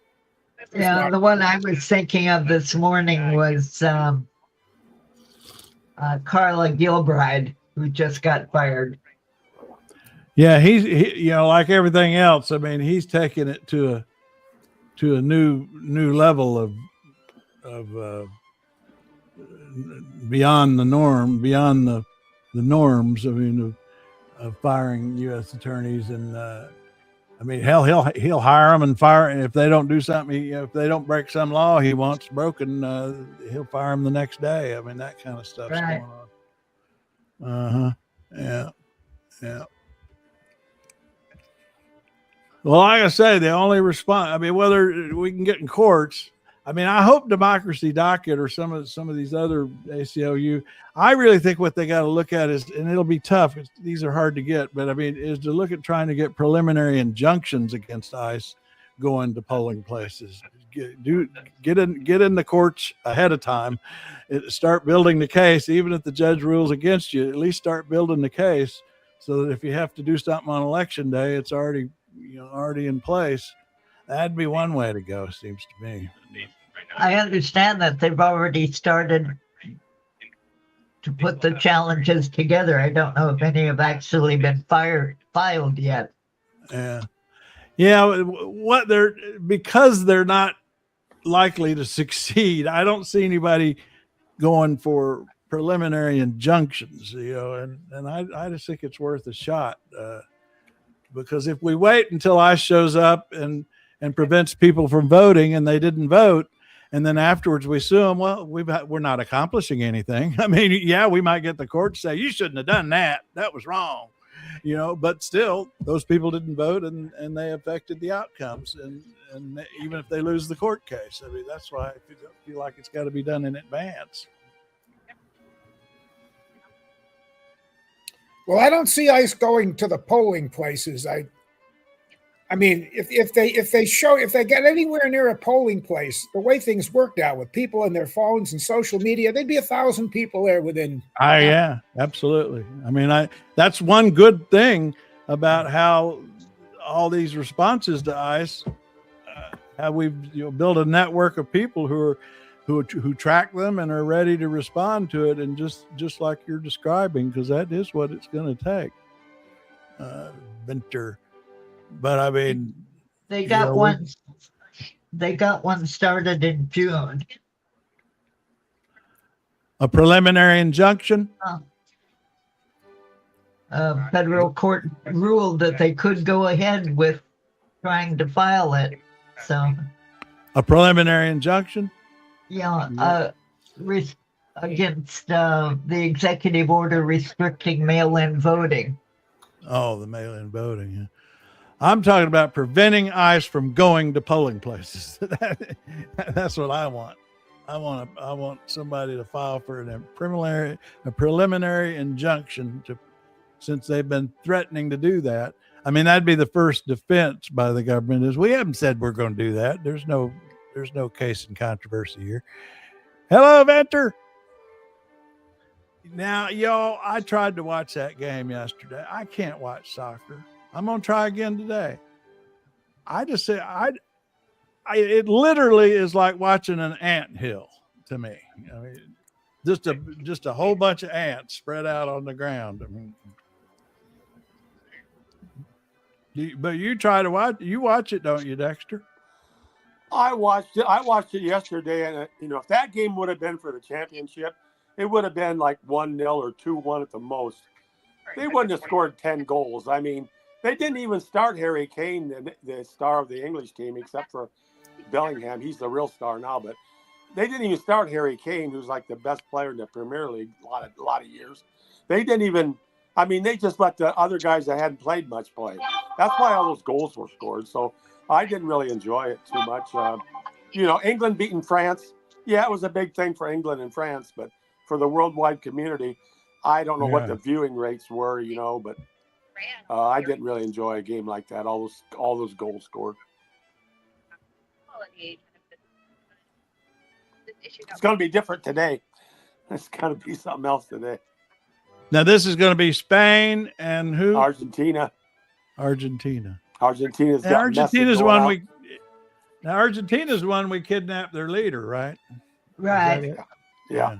Yeah, the one I was thinking of this morning was Carla Gilbride, who just got fired. Yeah, he like everything else. I mean, he's taking it to a new level of beyond the norm, beyond the norms. I mean, of firing U.S. attorneys, and I mean, hell, he'll hire them and fire, and if they don't do something, if they don't break some law he wants broken, he'll fire them the next day. I mean, that kind of stuff's going on. Yeah. Well, like I say, the only response, I mean, whether we can get in courts, I mean, I hope Democracy Docket or some of these other ACLU, I really think what they got to look at is, and it'll be tough, these are hard to get, but I mean, is to look at trying to get preliminary injunctions against ICE going to polling places. Get in the courts ahead of time, start building the case. Even if the judge rules against you, at least start building the case so that if you have to do something on election day, it's already in place. That'd be one way to go, seems to me. I understand that they've already started to put the challenges together. I don't know if any have actually been filed yet. Yeah. Because they're not likely to succeed. I don't see anybody going for preliminary injunctions, and I just think it's worth a shot. Because if we wait until ICE shows up and prevents people from voting and they didn't vote, and then afterwards we sue them, well, we're not accomplishing anything. I mean, we might get the court to say, you shouldn't have done that. That was wrong. But still, those people didn't vote and they affected the outcomes. And even if they lose the court case, I mean, that's why I feel like it's got to be done in advance. Well, I don't see ICE going to the polling places. I mean, if they get anywhere near a polling place, the way things worked out with people and their phones and social media, there'd be 1,000 people there within. Yeah, absolutely. I mean, that's one good thing about how all these responses to ICE, how we've built a network of people who track them and are ready to respond to it, and just like you're describing, because that is what it's going to take. Winter. But I mean, they got one started in June. A preliminary injunction? Federal court ruled that they could go ahead with trying to file it. So a preliminary injunction? Yeah, against the executive order restricting mail-in voting. Oh, the mail-in voting. Yeah. I'm talking about preventing ICE from going to polling places. That's what I want. I want somebody to file for a preliminary injunction since they've been threatening to do that. I mean, that'd be the first defense by the government is we haven't said we're going to do that. There's no case in controversy here. Hello, Venter. Now, y'all, I tried to watch that game yesterday. I can't watch soccer. I'm going to try again today. I just say it literally is like watching an anthill to me. I mean, just a whole bunch of ants spread out on the ground. I mean, But you try to watch. You watch it, don't you, Dexter? I watched it yesterday, and if that game would have been for the championship, it would have been like 1-0 or 2-1 at the most. They wouldn't have scored 10 goals. I mean, they didn't even start Harry Kane, the star of the English team, except for Bellingham. He's the real star now, but they didn't even start Harry Kane, who's like the best player in the Premier League a lot of years. They didn't even. I mean, they just let the other guys that hadn't played much play. That's why all those goals were scored. So I didn't really enjoy it too much. England beating France. Yeah, it was a big thing for England and France, but for the worldwide community, I don't know what the viewing rates were, but I didn't really enjoy a game like that. All those goals scored. It's going to be different today. It's going to be something else today. Now this is going to be Spain and who? Argentina. Argentina's Argentina's one we. Now Argentina's one we kidnapped their leader, right? Right. Yeah.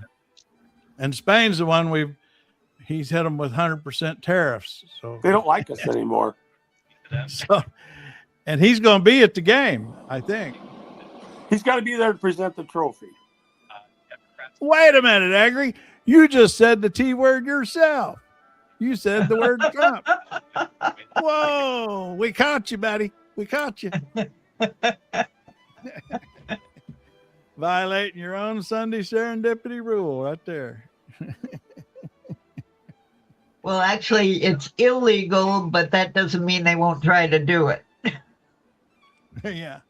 And Spain's the one he's hit them with 100% tariffs. So they don't like us anymore. So, and he's going to be at the game, I think. He's got to be there to present the trophy. Wait a minute, Agri. You just said the T word yourself. You said the word Trump. Whoa, we caught you, buddy. We caught you. Violating your own Sunday serendipity rule right there. Well, actually, it's illegal, but that doesn't mean they won't try to do it. Yeah.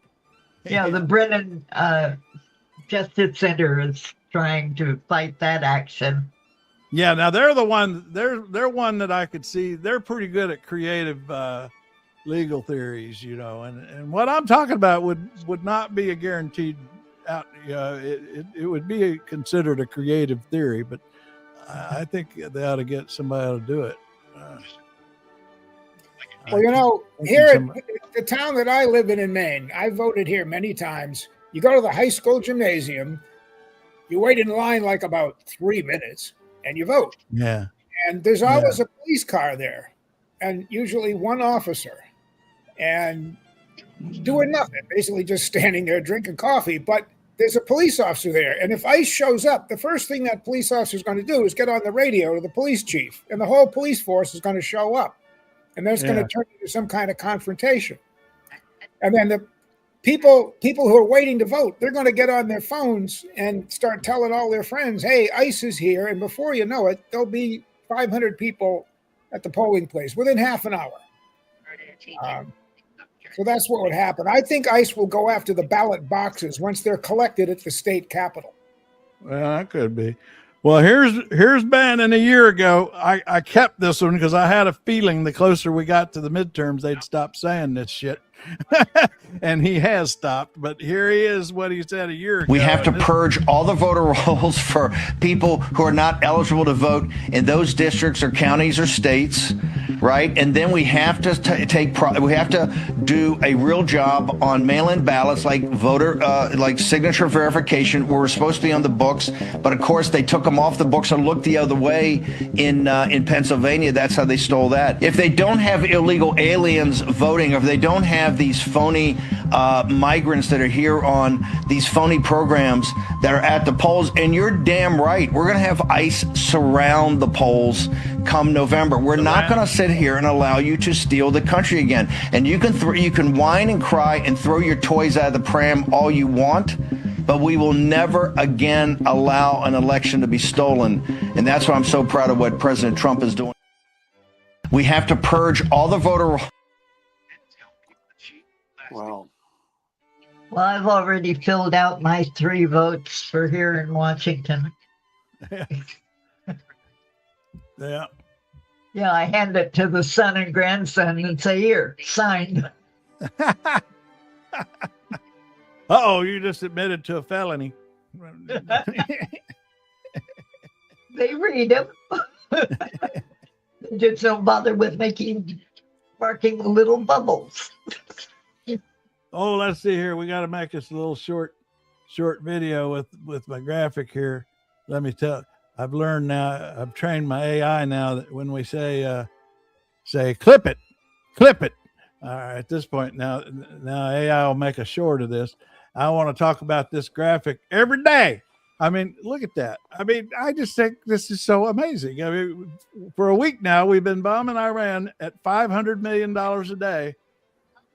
Yeah, the Brennan Justice Center is trying to fight that action. Yeah, now they're the one. They're one that I could see. They're pretty good at creative legal theories, And what I'm talking about would not be a guaranteed out. It would be considered a creative theory, but I think they ought to get somebody to do it. Well, here in the town that I live in Maine, I voted here many times. You go to the high school gymnasium, you wait in line like about 3 minutes, and you vote. Yeah. And there's always a police car there, and usually one officer, and doing nothing, basically just standing there drinking coffee. But there's a police officer there, and if ICE shows up, the first thing that police officer is going to do is get on the radio to the police chief, and the whole police force is going to show up. And that's going to turn into some kind of confrontation. And then the people who are waiting to vote, they're going to get on their phones and start telling all their friends, hey, ICE is here. And before you know it, there'll be 500 people at the polling place within half an hour. So that's what would happen. I think ICE will go after the ballot boxes once they're collected at the state capitol. Well, that could be. Well, here's Bannon a year ago. I kept this one because I had a feeling the closer we got to the midterms, they'd stop saying this shit. And he has stopped. But here he is, what he said a year ago. We have to purge all the voter rolls for people who are not eligible to vote in those districts or counties or states, right? And then we have to we have to do a real job on mail-in ballots, like like signature verification, where we're supposed to be on the books. But of course, they took them off the books and looked the other way in Pennsylvania. That's how they stole that. If they don't have illegal aliens voting, or if they don't have these phony migrants that are here on these phony programs that are at the polls, and you're damn right, we're going to have ICE surround the polls come November. We're not going to sit here and allow you to steal the country again. And you can whine and cry and throw your toys out of the pram all you want, but we will never again allow an election to be stolen. And that's why I'm so proud of what President Trump is doing. We have to purge all the voter. Wow. Well, I've already filled out my 3 votes for here in Washington. Yeah. Yeah, I hand it to the son and grandson and say, here, signed. Uh-oh, you just admitted to a felony. They read them. They just don't bother with marking the little bubbles. Oh, let's see here. We got to make this a little short video with my graphic here. Let me tell. I've learned now. I've trained my AI now that when we say clip it, All right, at this point now AI will make a short of this. I want to talk about this graphic every day. I mean, look at that. I mean, I just think this is so amazing. I mean, for a week now, we've been bombing Iran at $500 million a day.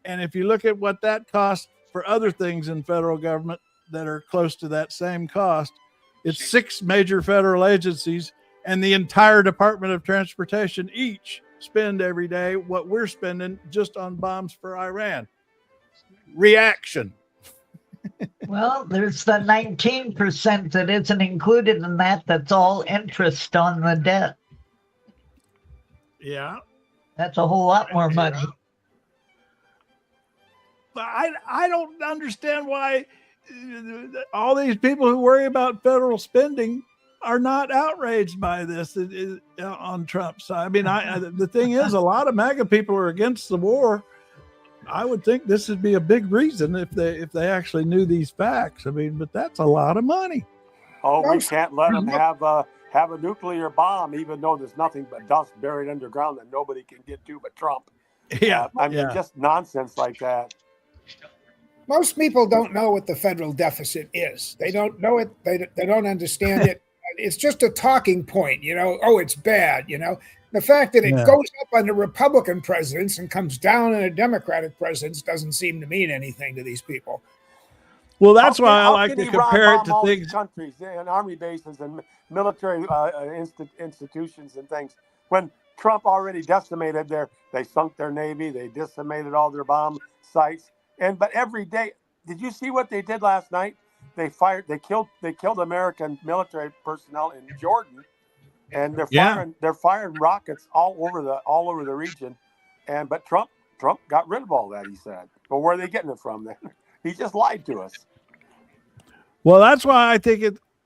And if you look at what that costs for other things in federal government that are close to that same cost, it's 6 major federal agencies and the entire Department of Transportation each spend every day what we're spending just on bombs for Iran. Reaction. Well, there's the 19% that isn't included in that. That's all interest on the debt. Yeah. That's a whole lot more money. But I don't understand why all these people who worry about federal spending are not outraged by this on Trump's side. I mean, the thing is, a lot of MAGA people are against the war. I would think this would be a big reason if they actually knew these facts. I mean, but that's a lot of money. Oh, we can't let them have a nuclear bomb, even though there's nothing but dust buried underground that nobody can get to but Trump. Yeah, I mean, just nonsense like that. Most people don't know what the federal deficit is. They don't know it. They don't understand it. It's just a talking point, you know. Oh, it's bad, you know. The fact that it goes up under Republican presidents and comes down under Democratic presidents doesn't seem to mean anything to these people. Well, that's why I like to compare it to things. Countries and army bases and military institutions and things. When Trump already decimated they sunk their Navy, they decimated all their bomb sites. But every day, did you see what they did last night? They killed American military personnel in Jordan, and they're firing rockets all over the region. But Trump got rid of all that, he said. But where are they getting it from then? He just lied to us. Well, that's why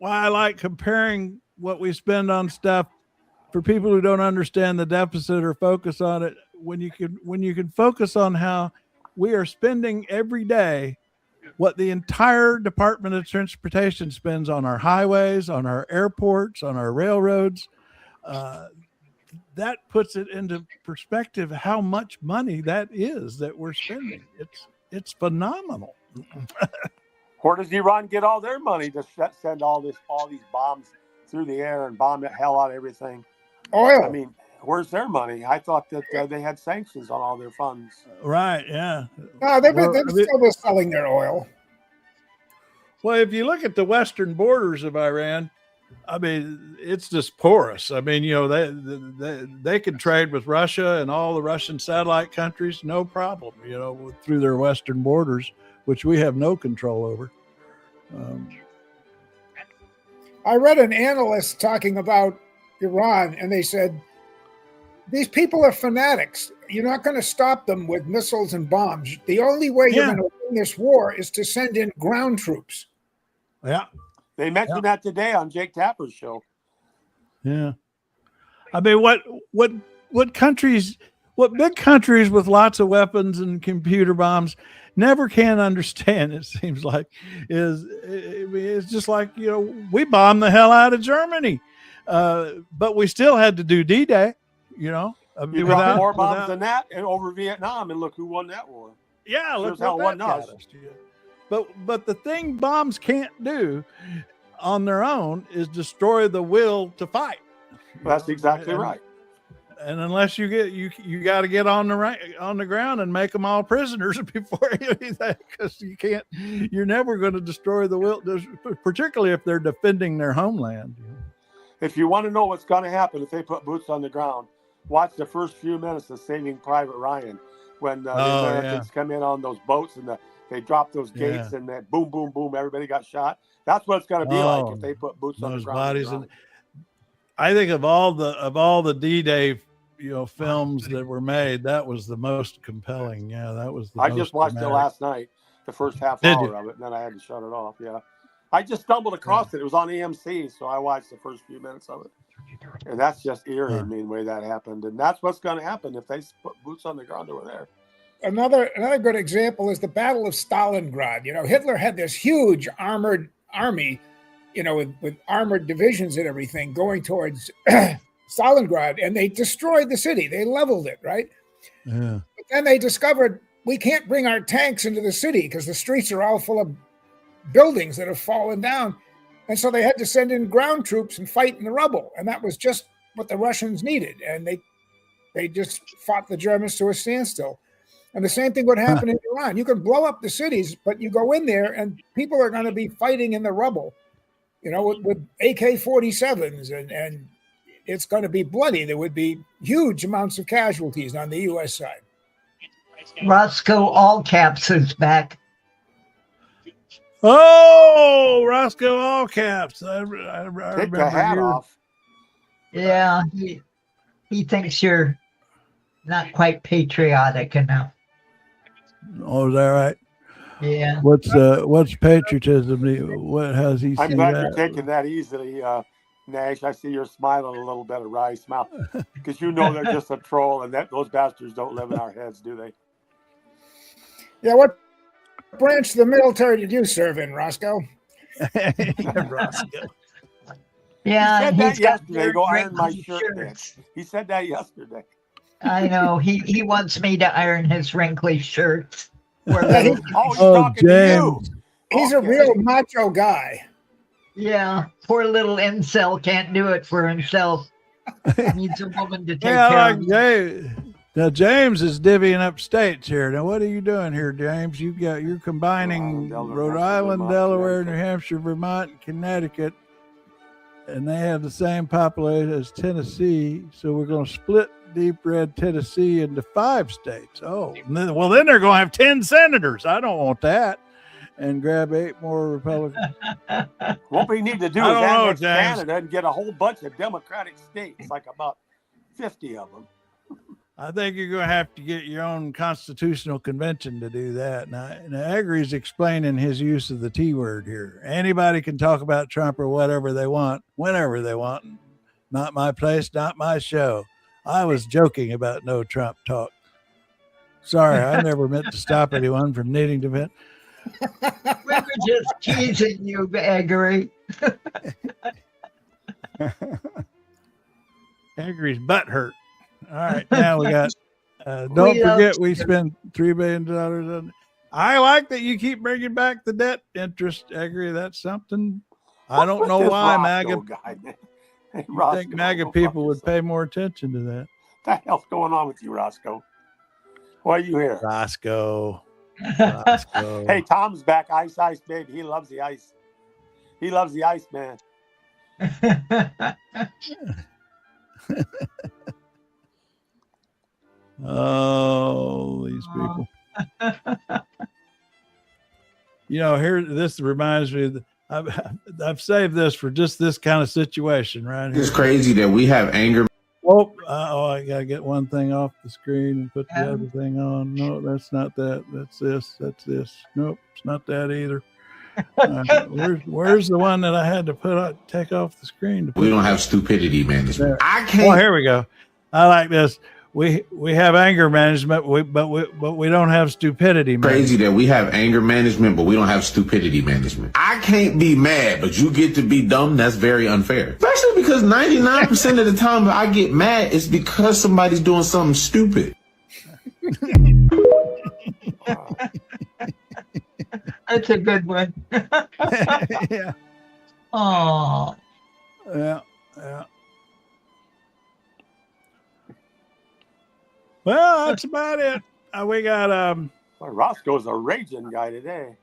I like comparing what we spend on stuff for people who don't understand the deficit or focus on it. When you can focus on how we are spending every day what the entire Department of Transportation spends on our highways, on our airports, on our railroads, that puts it into perspective how much money that is that we're spending. It's phenomenal. Where does Iran get all their money to send all these bombs through the air and bomb the hell out of everything? Oil. I mean, where's their money? I thought that they had sanctions on all their funds. Right, yeah. No, they're still selling their oil. Well, if you look at the western borders of Iran, I mean, it's just porous. I mean, you know, they can trade with Russia and all the Russian satellite countries, no problem, you know, through their western borders, which we have no control over. I read an analyst talking about Iran, and they said, these people are fanatics. You're not going to stop them with missiles and bombs. The only way you're going to win this war is to send in ground troops. Yeah. They mentioned that today on Jake Tapper's show. Yeah. I mean, what big countries with lots of weapons and computer bombs never can understand, it seems like, it's just like, you know, we bombed the hell out of Germany. But we still had to do D-Day, you know. You brought more bombs than that and over Vietnam, and look who won that war. Yeah, look how what that got us. But the thing bombs can't do on their own is destroy the will to fight. That's exactly right. And unless you got to get on the ground and make them all prisoners before anything, because you're never going to destroy the will, particularly if they're defending their homeland. If you want to know what's going to happen if they put boots on the ground, watch the first few minutes of Saving Private Ryan when the Americans come in on those boats and they drop those gates and that boom, boom, boom, everybody got shot. That's what it's going to be like if they put boots on the ground. Bodies I think of all the D-Day, you know, films that were made, that was the most compelling. Yeah, that was the I just watched it last night, the first half hour of it, and then I had to shut it off. Yeah. I just stumbled across it. It was on AMC, so I watched the first few minutes of it. And that's just eerie, I mean, the way that happened. And that's what's going to happen if they put boots on the ground over there. Another good example is the Battle of Stalingrad. You know, Hitler had this huge armored army, you know, with armored divisions and everything going towards Stalingrad, and they destroyed the city. They leveled it, right? Yeah. But then they discovered we can't bring our tanks into the city because the streets are all full of buildings that have fallen down. And so they had to send in ground troops and fight in the rubble. And that was just what the Russians needed. And they just fought the Germans to a standstill. And the same thing would happen in Iran. You can blow up the cities, but you go in there and people are going to be fighting in the rubble, with AK-47s, and it's going to be bloody. There would be huge amounts of casualties on the U.S. side. Roscoe All Caps is back. Oh, Roscoe All Caps. I Take the hat off. Yeah, he thinks you're not quite patriotic enough. Oh, is that right? Yeah. What's patriotism? What has he I'm seen glad that? you're taking that easily, Nash. I see you're smiling a little bit, a wry smile, because they're just a troll, and those bastards don't live in our heads, do they? Yeah, what branch of the military did you serve in, Roscoe? Roscoe. Yeah, he said that yesterday. Go very iron my wrinkly shirt. shirts. He said that yesterday. I know. He wants me to iron his wrinkly shirts. He's James. talking to you. He's a real macho guy. Yeah, poor little incel can't do it for himself. Needs a woman to take Yeah, care like of him. James. Now James is divvying up states here. Now what are you doing here, James? You're combining Rhode Island, Delaware, New Hampshire, Vermont, and Connecticut, and they have the same population as Tennessee. So we're going to split deep red Tennessee into 5 states. Oh, well then they're going to have 10 senators. I don't want that. And grab 8 more Republicans. What we need to do is annex Canada and get a whole bunch of Democratic states, like about 50 of them. I think you're going to have to get your own constitutional convention to do that. Now Agri's explaining his use of the T word here. Anybody can talk about Trump or whatever they want, whenever they want. Not my place, not my show. I was joking about no Trump talk. Sorry, I never meant to stop anyone from needing to vent. We were just teasing you, Agri. Agri's butt hurt. All right, now we got. Don't forget, we spent $3 billion on. I like that you keep bringing back the debt interest, Agri. That's something. I don't know why MAGA. I think MAGA people would pay more attention to that. What the hell's going on with you, Roscoe? Why are you here? Roscoe. Hey, Tom's back. Ice, baby. He loves the ice. He loves the ice, man. Oh, these people. Here, this reminds me of I've saved this for just this kind of situation right here. It's crazy that we have anger. I gotta get one thing off the screen and put the other thing on. No, that's not that. That's this. That's this. Nope, it's not that either. Where's the one that I had to take off the screen? We don't have stupidity management. I can't. Well, here we go. I like this. We have anger management, but we don't have stupidity management. Crazy that we have anger management, but we don't have stupidity management. I can't be mad, but you get to be dumb. That's very unfair. Especially because 99% of the time I get mad, it's because somebody's doing something stupid. That's a good one. Yeah. Oh. Yeah. Well, that's about it. We got Well, Roscoe's a raging guy today.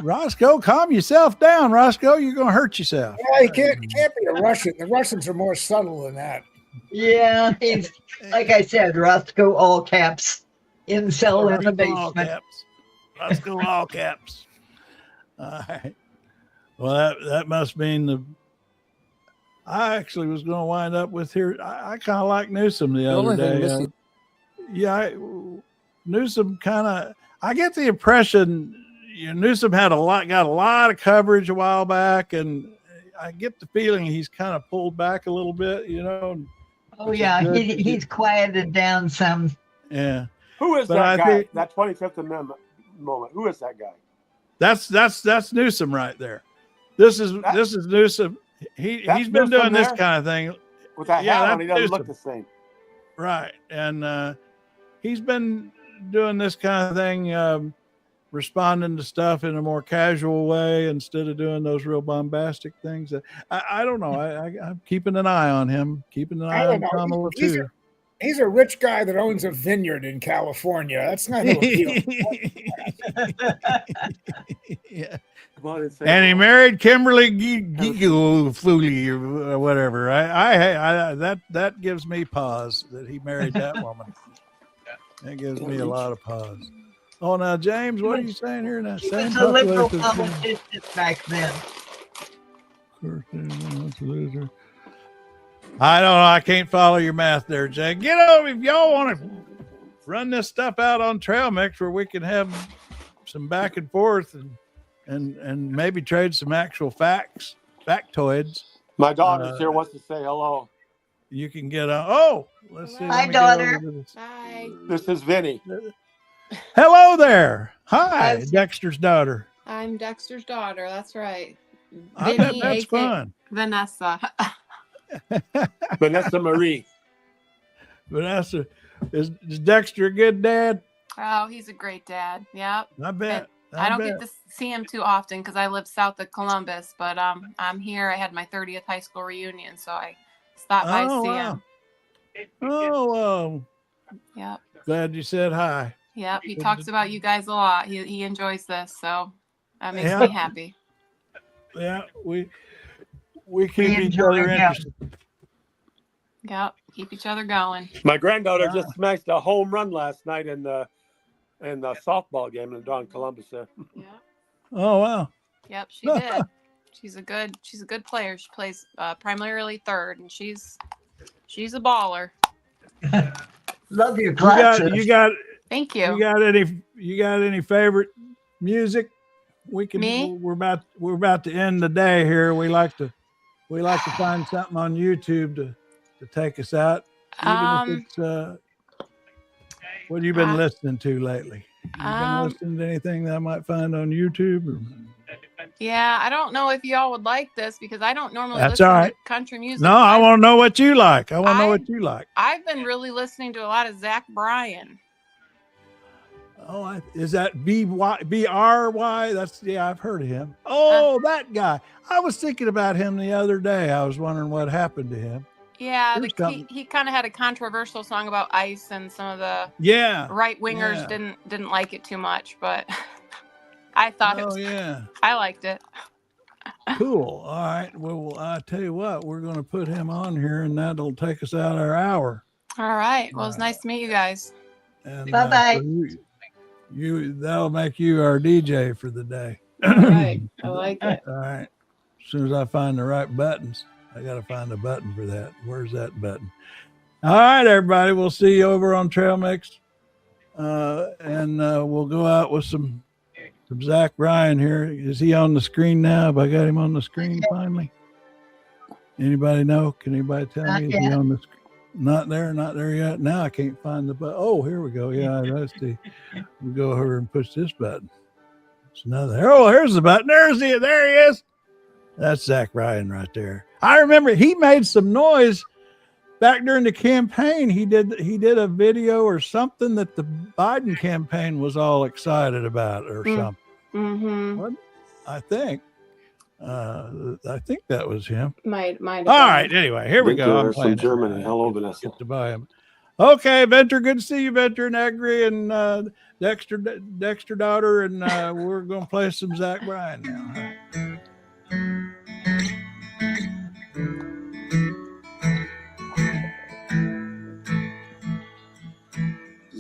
Roscoe, calm yourself down, Roscoe. You're gonna hurt yourself. Yeah, he can't be a Russian. The Russians are more subtle than that. Yeah, he's like I said, Roscoe all caps, incel in the basement. Roscoe all caps. All right. Well, that must mean I actually was going to wind up with here. I kind of like Newsom the other day. Newsom kind of. I get the impression Newsom got a lot of coverage a while back, and I get the feeling he's kind of pulled back a little bit. Oh yeah, he's quieted down some. Yeah. Who is that guy? That 25th Amendment moment. Who is that guy? That's Newsom right there. This is Newsom. He's been doing this kind of thing with that hat on. He doesn't look the same, right? And he's been doing this kind of thing, responding to stuff in a more casual way instead of doing those real bombastic things. I don't know. I'm keeping an eye on him, keeping an eye on Kamala too. He's a rich guy that owns a vineyard in California. That's not who appeals. Yeah. And he married Kimberly Fluley or whatever. I that gives me pause that he married that woman. That gives me a lot of pause. Oh, now James, what are you saying here? Now, He was a liberal politician back then. I don't know. I can't follow your math there, Jay. Get over if y'all want to run this stuff out on Trail Mix where we can have some back and forth and maybe trade some actual factoids. My daughter here wants to say hello. You can get on. Oh, let's see. Hi, daughter. Hi. This is Vinny. Hello there. Hi, Dexter's daughter. I'm Dexter's daughter. That's right. I bet that's fun. Vanessa. Vanessa Marie. Vanessa, is Dexter a good dad? Oh, he's a great dad. Yep. I bet. I don't get to see him too often because I live south of Columbus, but I'm here. I had my 30th high school reunion, so I stopped by to see him. Oh, yep. Glad you said hi. Yep. He talks about you guys a lot. He enjoys this, so that makes me happy. Yeah, we keep each other interested. Yep, keep each other going. My granddaughter just smashed a home run last night in the softball game in Columbus there. Yeah. Oh wow. Yep, she did. She's a good player. She plays primarily third, and she's a baller. Love your glasses. You got. Thank you. You got any favorite music? We can. Me? We're about to end the day here. We like to find something on YouTube to take us out. Even if it's what have you been listening to lately? You been listening to anything that I might find on YouTube? Or? Yeah, I don't know if y'all would like this because I don't normally That's listen all right. to country music. No, I want to know what you like. I want to know what you like. I've been really listening to a lot of Zach Bryan. Oh, is that B-R-Y? That's I've heard of him. Oh, that guy. I was thinking about him the other day. I was wondering what happened to him. Yeah, he kind of had a controversial song about ICE, and some of the right wingers didn't like it too much, but I thought it was. I liked it. Cool. All right. Well, I tell you what, we're going to put him on here, and that'll take us out our hour. All right. Well, it's nice to meet you guys. And bye bye. That'll make you our DJ for the day. All right. I like it. All right. As soon as I find the right buttons, I got to find a button for that. Where's that button? All right, everybody. We'll see you over on Trail Mix. And we'll go out with some Zach Bryan here. Is he on the screen now? Have I got him on the screen finally? Anybody know? Can anybody tell me? Is he on the screen? Not there yet. Now I can't find the button. Oh, here we go. Yeah, let's see. We go over and push this button. It's another. Oh, here's the button. There he is. That's Zach Bryan right there. I remember he made some noise back during the campaign. He did a video or something that the Biden campaign was all excited about or something. Mm-hmm. What? I think that was him. Might. All right. Anyway, here we go. From Germany. Hello, Vanessa. Get to buy him. Okay, Venter. Good to see you, Venter and Agri and Dexter daughter, and we're gonna play some Zach Bryan now.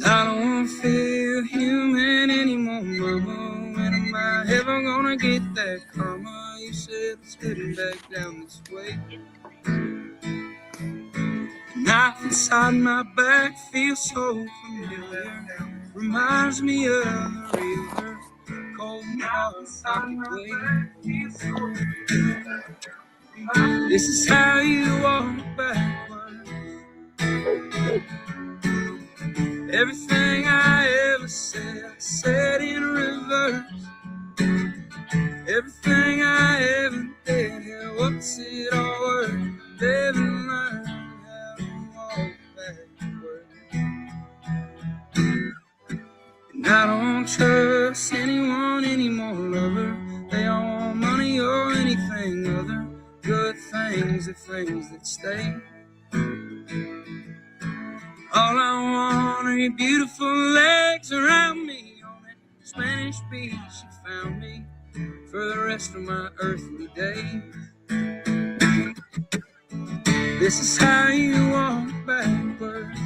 I don't feel human anymore, mama. When am I ever gonna get that karma? You said it's heading back down this way. Knife inside my back feels so familiar. Reminds me of a river, cold and hard, socky way. This is how you walk backwards. Everything I ever said in reverse. Everything I ever did, yeah, what's it all worth? Living learn how to walk backwards. the things that stay. All I want are your beautiful legs around me on that Spanish beach you found me for the rest of my earthly days. This is how you walk backwards.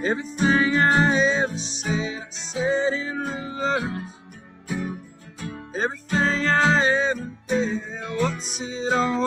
Everything I ever said, I said in reverse. Everything I ever did, what's it all